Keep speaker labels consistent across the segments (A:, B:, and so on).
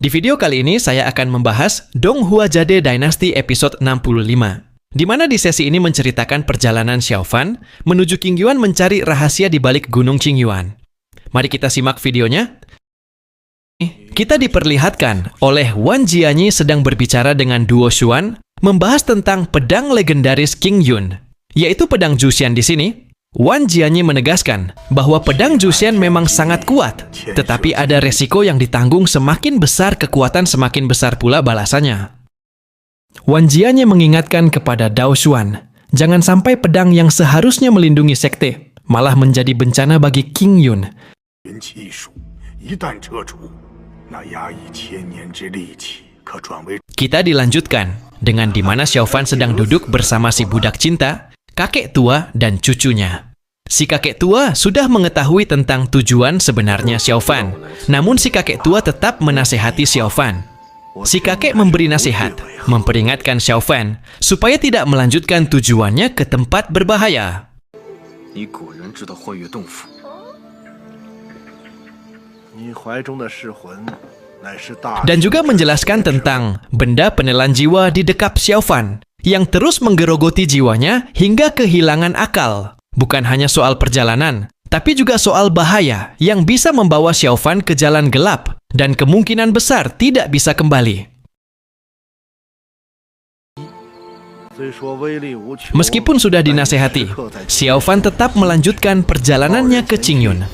A: Di video kali ini saya akan membahas Donghua Jade Dynasty episode 65, di mana di sesi ini menceritakan perjalanan Xiaofan menuju Qingyuan mencari rahasia di balik Gunung Qingyuan. Mari kita simak videonya. Kita diperlihatkan oleh Wan Jianyi sedang berbicara dengan Duo Xuan, membahas tentang pedang legendaris Qingyun, yaitu pedang Zhuxian di sini. Wan Jianyi menegaskan bahwa pedang Zhuxian memang sangat kuat, tetapi ada resiko yang ditanggung semakin besar kekuatan semakin besar pula balasannya. Wan Jianyi mengingatkan kepada Dao Xuan, jangan sampai pedang yang seharusnya melindungi sekte malah menjadi bencana bagi Qingyun. Kita dilanjutkan dengan di mana Xiaofan sedang duduk bersama si budak cinta, kakek tua, dan cucunya. Si kakek tua sudah mengetahui tentang tujuan sebenarnya Xiaofan, namun si kakek tua tetap menasehati Xiaofan. Si kakek memberi nasihat, memperingatkan Xiaofan supaya tidak melanjutkan tujuannya ke tempat berbahaya. Dan juga menjelaskan tentang benda penelan jiwa di dekap Xiaofan yang terus menggerogoti jiwanya hingga kehilangan akal. Bukan hanya soal perjalanan, tapi juga soal bahaya yang bisa membawa Xiaofan ke jalan gelap dan kemungkinan besar tidak bisa kembali. Meskipun sudah dinasehati, Xiaofan tetap melanjutkan perjalanannya ke Qingyun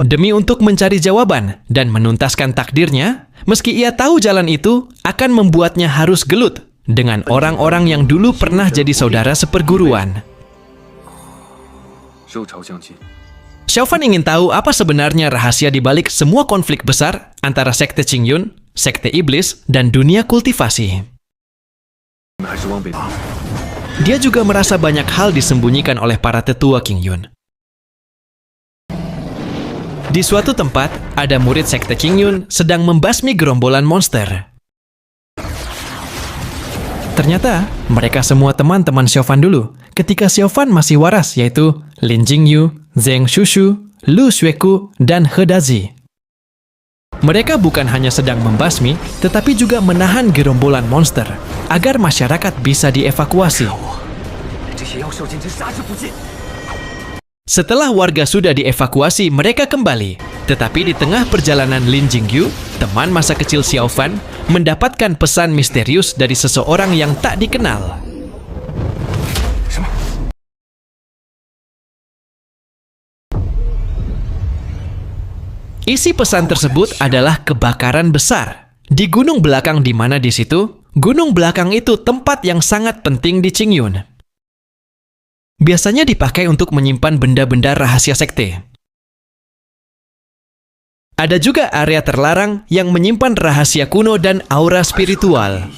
A: demi untuk mencari jawaban dan menuntaskan takdirnya, meski ia tahu jalan itu akan membuatnya harus gelut dengan orang-orang yang dulu pernah jadi saudara seperguruan. Xiaofan ingin tahu apa sebenarnya rahasia di balik semua konflik besar antara sekte Qingyun, sekte iblis, dan dunia kultivasi. Dia juga merasa banyak hal disembunyikan oleh para tetua Qingyun. Di suatu tempat, ada murid sekte Qingyun sedang membasmi gerombolan monster. Ternyata, mereka semua teman-teman Xiaofan dulu, ketika Xiaofan masih waras, yaitu Lin Jingyu, Zheng Shushu, Lu Xueku, dan He Dazi. Mereka bukan hanya sedang membasmi, tetapi juga menahan gerombolan monster, agar masyarakat bisa dievakuasi. Setelah warga sudah dievakuasi, mereka kembali. Tetapi di tengah perjalanan Lin Jingyu, teman masa kecil Xiaofan, mendapatkan pesan misterius dari seseorang yang tak dikenal. Isi pesan tersebut adalah kebakaran besar di gunung belakang, di mana di situ gunung belakang itu tempat yang sangat penting di Qingyun. Biasanya dipakai untuk menyimpan benda-benda rahasia sekte. Ada juga area terlarang yang menyimpan rahasia kuno dan aura spiritual.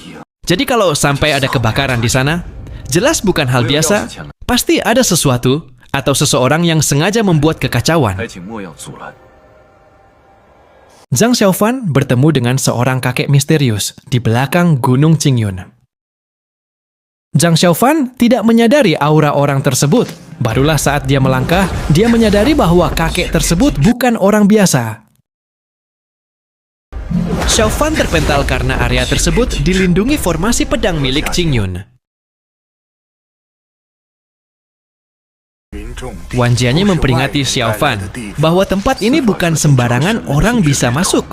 A: Jadi kalau sampai ada kebakaran di sana, jelas bukan hal biasa, pasti ada sesuatu atau seseorang yang sengaja membuat kekacauan. Zhang Xiaofan bertemu dengan seorang kakek misterius di belakang Gunung Qingyun. Zhang Xiaofan tidak menyadari aura orang tersebut. Barulah saat dia melangkah, dia menyadari bahwa kakek tersebut bukan orang biasa. Xiaofan terpental karena area tersebut dilindungi formasi pedang milik Qingyun. Wan Jianyi memperingati Xiaofan bahwa tempat ini bukan sembarangan orang bisa masuk.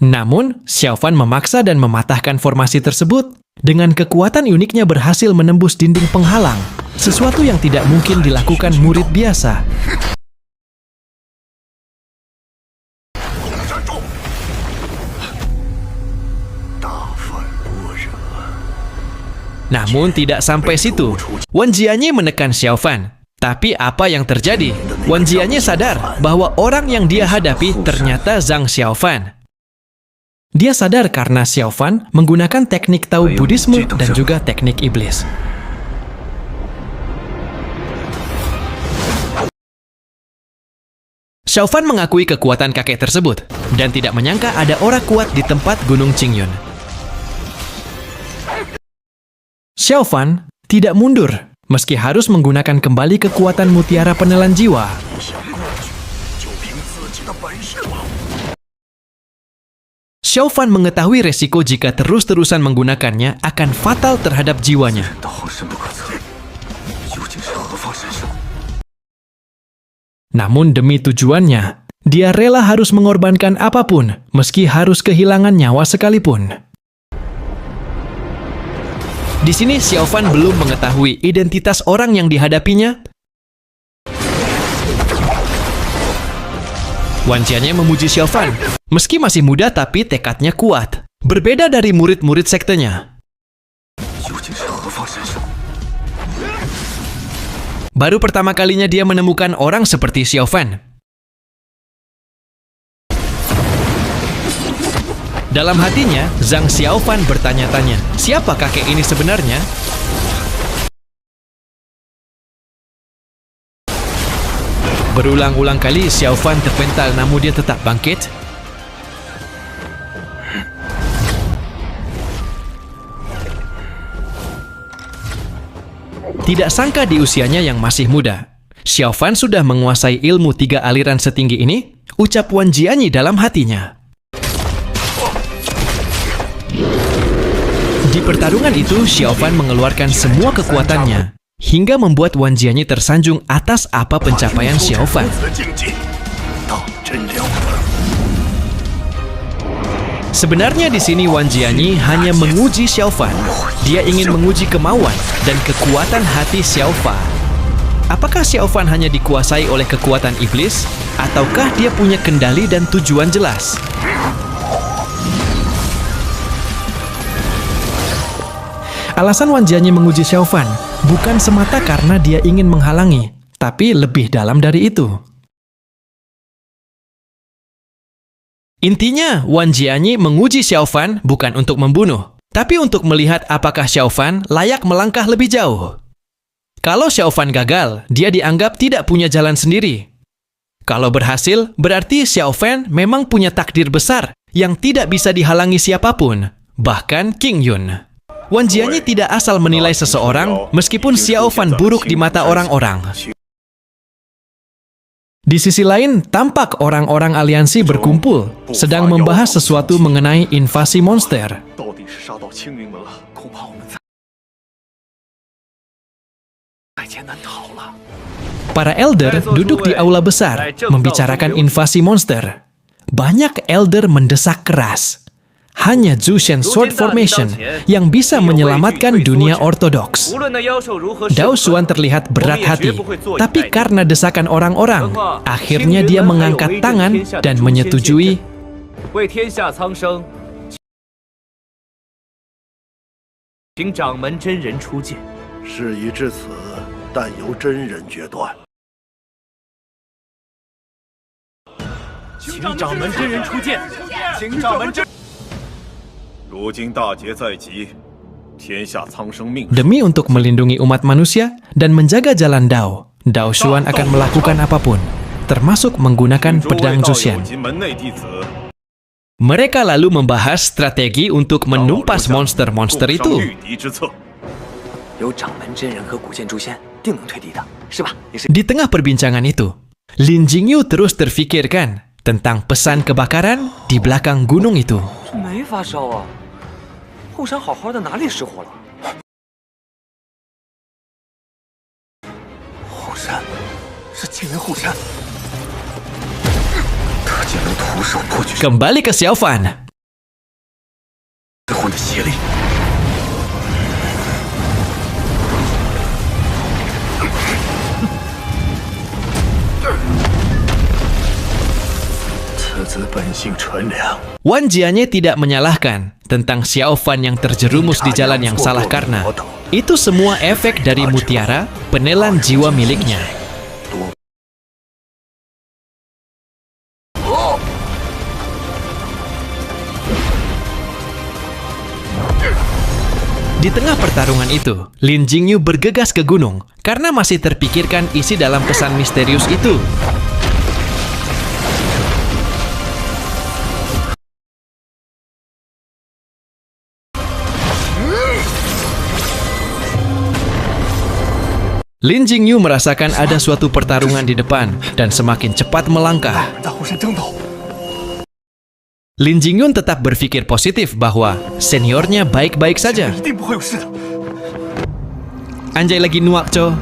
A: Namun, Xiaofan memaksa dan mematahkan formasi tersebut. Dengan kekuatan uniknya berhasil menembus dinding penghalang, sesuatu yang tidak mungkin dilakukan murid biasa. Namun tidak sampai situ, Wan Jianyi menekan Xiaofan. Tapi apa yang terjadi? Wan Jianyi sadar bahwa orang yang dia hadapi ternyata Zhang Xiaofan. Dia sadar karena Xiaofan menggunakan teknik Tao Buddhisme dan juga teknik iblis. Xiaofan mengakui kekuatan kakek tersebut dan tidak menyangka ada aura kuat di tempat Gunung Qingyun. Xiaofan tidak mundur meski harus menggunakan kembali kekuatan mutiara penelan jiwa. Xiao Fan mengetahui resiko jika terus-terusan menggunakannya akan fatal terhadap jiwanya. Namun demi tujuannya, dia rela harus mengorbankan apapun, meski harus kehilangan nyawa sekalipun. Di sini Xiao Fan belum mengetahui identitas orang yang dihadapinya. Wan Jianye memuji Xiao Fan. Meski masih muda tapi tekadnya kuat. Berbeda dari murid-murid sektenya. Baru pertama kalinya dia menemukan orang seperti Xiao Fan. Dalam hatinya, Zhang Xiaofan bertanya-tanya, siapa kakek ini sebenarnya? Berulang-ulang kali Xiaofan terpental namun dia tetap bangkit. Tidak sangka di usianya yang masih muda, Xiaofan sudah menguasai ilmu 3 aliran setinggi ini, ucap Wan Jianye dalam hatinya. Di pertarungan itu, Xiaofan mengeluarkan semua kekuatannya, hingga membuat Wan Jianye tersanjung atas apa pencapaian Xiaofan. Sebenarnya di sini Wan Jianye hanya menguji Xiaofan. Dia ingin menguji kemauan dan kekuatan hati Xiaofan. Apakah Xiaofan hanya dikuasai oleh kekuatan iblis, ataukah dia punya kendali dan tujuan jelas? Alasan Wan Jianye menguji Xiaofan bukan semata karena dia ingin menghalangi, tapi lebih dalam dari itu. Intinya, Wan Jianye menguji Xiaofan bukan untuk membunuh, tapi untuk melihat apakah Xiaofan layak melangkah lebih jauh. Kalau Xiaofan gagal, dia dianggap tidak punya jalan sendiri. Kalau berhasil, berarti Xiaofan memang punya takdir besar yang tidak bisa dihalangi siapapun, bahkan King Yun. Wan Jianye tidak asal menilai seseorang meskipun Xiaofan buruk di mata orang-orang. Di sisi lain, tampak orang-orang aliansi berkumpul, sedang membahas sesuatu mengenai invasi monster. Para elder duduk di aula besar, membicarakan invasi monster. Banyak elder mendesak keras. Hanya Zhu Shen Sword Formation yang bisa menyelamatkan dunia ortodoks. Dao Xuan terlihat berat hati, tapi karena desakan orang-orang, akhirnya dia mengangkat tangan dan menyetujui. Demi untuk melindungi umat manusia dan menjaga jalan Dao, Dao Xuan akan melakukan apapun, termasuk menggunakan pedang Zuxian. Mereka lalu membahas strategi untuk menumpas monster-monster itu. Di tengah perbincangan itu, Lin Jingyu terus terfikirkan tentang pesan kebakaran di belakang gunung itu. Kembali ke Xiaofan. Wan Jianye tidak menyalahkan tentang Xiaofan yang terjerumus di jalan yang salah karena itu semua efek dari mutiara penelan jiwa miliknya. Di tengah pertarungan itu, Lin Jingyu bergegas ke gunung karena masih terpikirkan isi dalam pesan misterius itu. Lin Jingyu merasakan ada suatu pertarungan di depan dan semakin cepat melangkah. Lin Jingyun tetap berpikir positif bahwa seniornya baik-baik saja.
B: 一定不会有事的。
A: Anjay lagi nuak, co.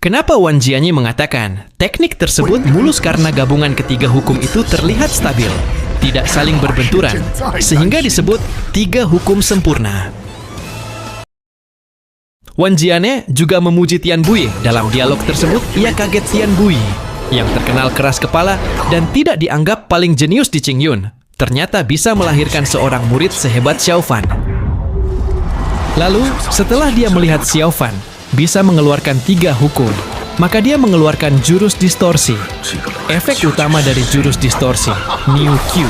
A: Kenapa Wan Jianyi mengatakan teknik tersebut mulus karena gabungan ketiga hukum itu terlihat stabil, tidak saling berbenturan, sehingga disebut tiga hukum sempurna. Wan Jianyi juga memuji Tian Bui. Dalam dialog tersebut, ia kaget Tian Bui, yang terkenal keras kepala dan tidak dianggap paling jenius di Qingyun, ternyata bisa melahirkan seorang murid sehebat Xiao Fan. Lalu, setelah dia melihat Xiao Fan bisa mengeluarkan tiga hukum, maka dia mengeluarkan jurus distorsi. Efek utama dari jurus distorsi, Niu Q,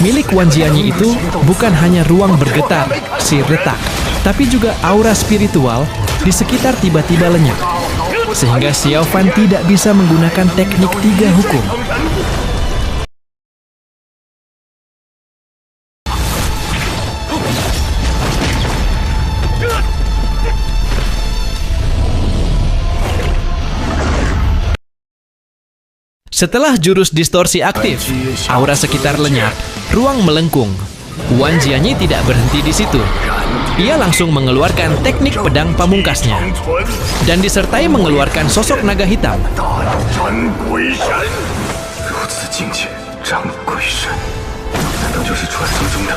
A: milik Wan Jianyi itu bukan hanya ruang bergetar, si retak, tapi juga aura spiritual di sekitar tiba-tiba lenyap, sehingga Xiao Fan tidak bisa menggunakan teknik tiga hukum. Setelah jurus distorsi aktif, aura sekitar lenyap, ruang melengkung. Wan Jianyi tidak berhenti di situ. Ia langsung mengeluarkan teknik pedang pamungkasnya dan disertai mengeluarkan sosok naga hitam.
B: 斩鬼神，如此境界，斩鬼神，难道就是传说中的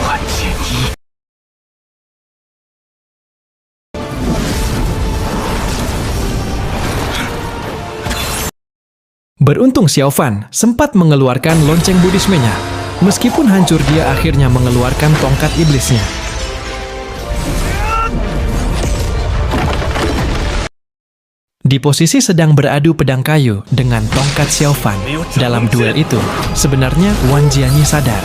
B: 万剑一？
A: Beruntung Xiao Fan sempat mengeluarkan lonceng budismenya. Meskipun hancur, dia akhirnya mengeluarkan tongkat iblisnya. Di posisi sedang beradu pedang kayu dengan tongkat Xiao Fan dalam duel itu, sebenarnya Wan Jianyi sadar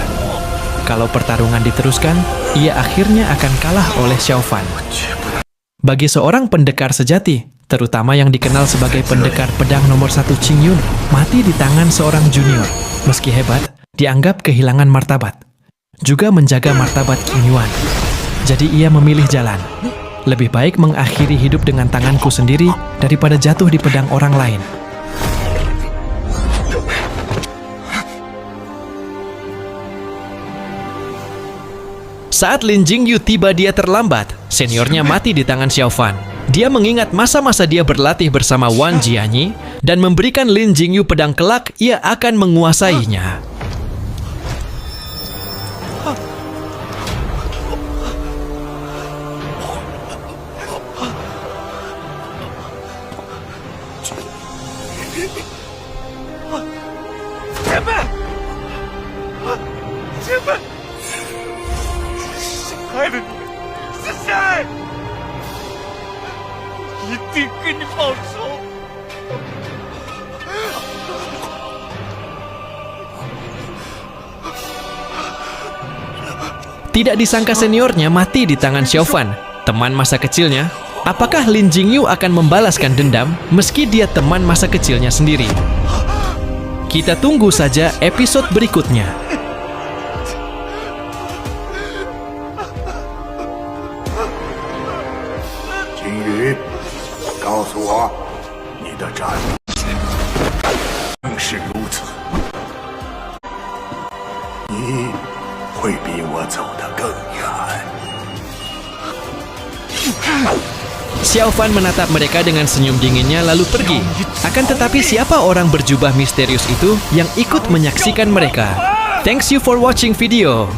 A: kalau pertarungan diteruskan, ia akhirnya akan kalah oleh Xiao Fan. Bagi seorang pendekar sejati, terutama yang dikenal sebagai pendekar pedang nomor 1 Qingyun, mati di tangan seorang junior, meski hebat, dianggap kehilangan martabat. Juga menjaga martabat Qingyuan. Jadi ia memilih jalan. Lebih baik mengakhiri hidup dengan tanganku sendiri daripada jatuh di pedang orang lain. Saat Lin Jingyu tiba, dia terlambat. Seniornya mati di tangan Xiao Fan. Dia mengingat masa-masa dia berlatih bersama Wan Jianyi dan memberikan Lin Jingyu pedang kelak, ia akan menguasainya. Tidak disangka seniornya mati di tangan Xiao Fan, teman masa kecilnya. Apakah Lin Jingyu akan membalaskan dendam meski dia teman masa kecilnya sendiri? Kita tunggu saja episode berikutnya.
B: Jinyu, 告诉我，你的战正是如此，你会比我走得更远。
A: Xiao Fan menatap mereka dengan senyum dinginnya lalu pergi. Akan tetapi siapa orang berjubah misterius itu yang ikut menyaksikan mereka? Thanks you for watching video.